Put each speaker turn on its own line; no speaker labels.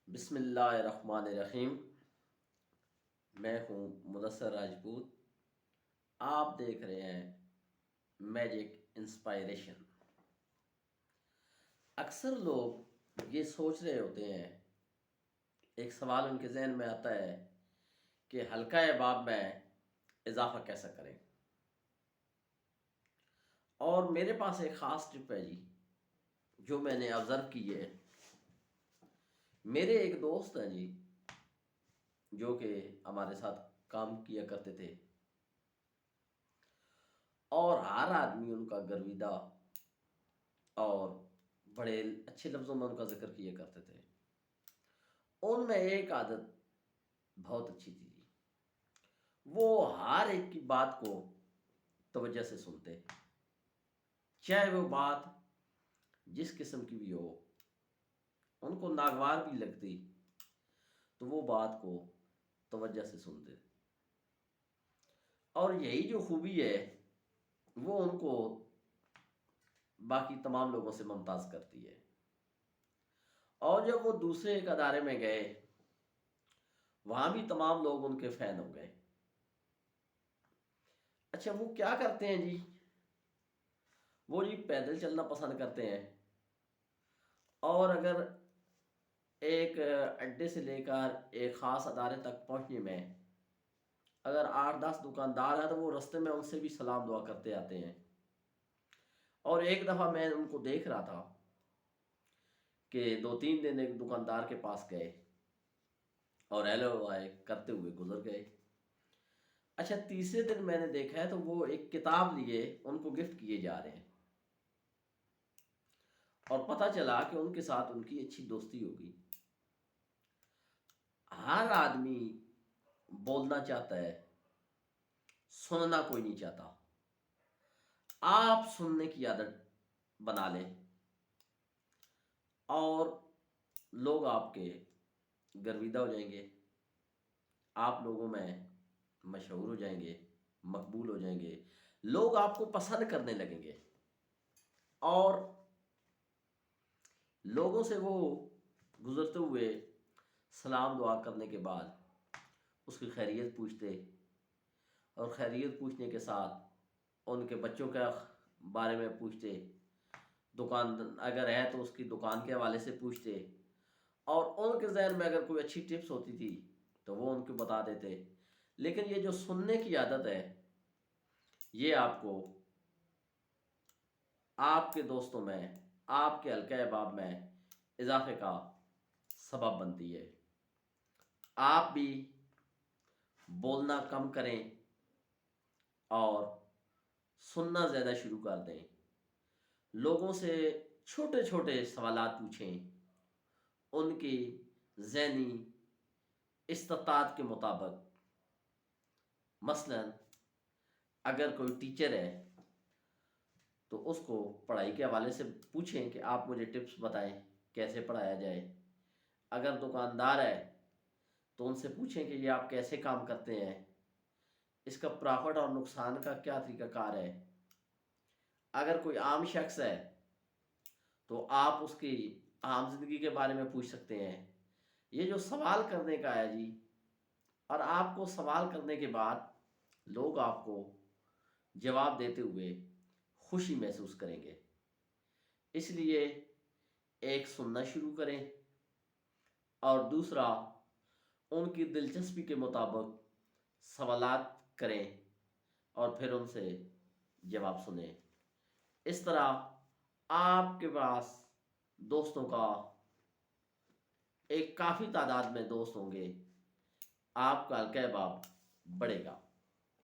بسم اللہ الرحمن الرحیم۔ میں ہوں مدثر راجپوت۔ آپ دیکھ رہے ہیں میجک انسپائریشن۔ اکثر لوگ یہ سوچ رہے ہوتے ہیں، ایک سوال ان کے ذہن میں آتا ہے کہ حلقہ باب میں اضافہ کیسا کریں۔ اور میرے پاس ایک خاص ٹپ ہے جی، جو میں نے آبزرو کی ہے۔ میرے ایک دوست ہیں جی، جو کہ ہمارے ساتھ کام کیا کرتے تھے، اور ہر آدمی ان کا گرویدہ اور بڑے اچھے لفظوں میں ان کا ذکر کیا کرتے تھے۔ ان میں ایک عادت بہت اچھی تھی جی، وہ ہر ایک کی بات کو توجہ سے سنتے، چاہے وہ بات جس قسم کی بھی ہو، ان کو ناگوار بھی لگتی تو وہ بات کو توجہ سے سنتے۔ اور یہی جو خوبی ہے وہ ان کو باقی تمام لوگوں سے ممتاز کرتی ہے۔ اور جب وہ دوسرے ایک ادارے میں گئے، وہاں بھی تمام لوگ ان کے فین ہو گئے۔ اچھا، وہ کیا کرتے ہیں جی؟ وہ جی پیدل چلنا پسند کرتے ہیں، اور اگر ایک اڈے سے لے کر ایک خاص ادارے تک پہنچنے میں اگر 8-10 دکاندار ہیں تو وہ رستے میں ان سے بھی سلام دعا کرتے آتے ہیں۔ اور ایک دفعہ میں ان کو دیکھ رہا تھا کہ 2-3 دن ایک دکاندار کے پاس گئے اور ہیلو آئے کرتے ہوئے گزر گئے۔ اچھا، تیسرے دن میں نے دیکھا ہے تو وہ ایک کتاب لیے ان کو گفٹ کیے جا رہے ہیں، اور پتہ چلا کہ ان کے ساتھ ان کی اچھی دوستی ہوگی۔ ہر آدمی بولنا چاہتا ہے، سننا کوئی نہیں چاہتا۔ آپ سننے کی عادت بنا لیں اور لوگ آپ کے گرویدہ ہو جائیں گے، آپ لوگوں میں مشہور ہو جائیں گے، مقبول ہو جائیں گے، لوگ آپ کو پسند کرنے لگیں گے، اور لوگوں سے وہ گزرتے ہوئے سلام دعا کرنے کے بعد اس کی خیریت پوچھتے، اور خیریت پوچھنے کے ساتھ ان کے بچوں کے بارے میں پوچھتے، دکان اگر ہے تو اس کی دکان کے حوالے سے پوچھتے، اور ان کے ذہن میں اگر کوئی اچھی ٹپس ہوتی تھی تو وہ ان کو بتا دیتے۔ لیکن یہ جو سننے کی عادت ہے، یہ آپ کو آپ کے دوستوں میں، آپ کے حلقہ احباب میں اضافے کا سبب بنتی ہے۔ آپ بھی بولنا کم کریں اور سننا زیادہ شروع کر دیں۔ لوگوں سے چھوٹے چھوٹے سوالات پوچھیں، ان کی ذہنی استطاعت کے مطابق۔ مثلا اگر کوئی ٹیچر ہے تو اس کو پڑھائی کے حوالے سے پوچھیں کہ آپ مجھے ٹپس بتائیں کیسے پڑھایا جائے۔ اگر دکاندار ہے تو ان سے پوچھیں کہ یہ آپ کیسے کام کرتے ہیں، اس کا پرافٹ اور نقصان کا کیا طریقہ کار ہے۔ اگر کوئی عام شخص ہے تو آپ اس کی عام زندگی کے بارے میں پوچھ سکتے ہیں۔ یہ جو سوال کرنے کا ہے جی، اور آپ کو سوال کرنے کے بعد لوگ آپ کو جواب دیتے ہوئے خوشی محسوس کریں گے۔ اس لیے ایک سننا شروع کریں، اور دوسرا ان کی دلچسپی کے مطابق سوالات کریں اور پھر ان سے جواب سنیں۔ اس طرح آپ کے پاس دوستوں کا ایک کافی تعداد میں دوست ہوں گے، آپ کا حلقہ احباب بڑھے گا۔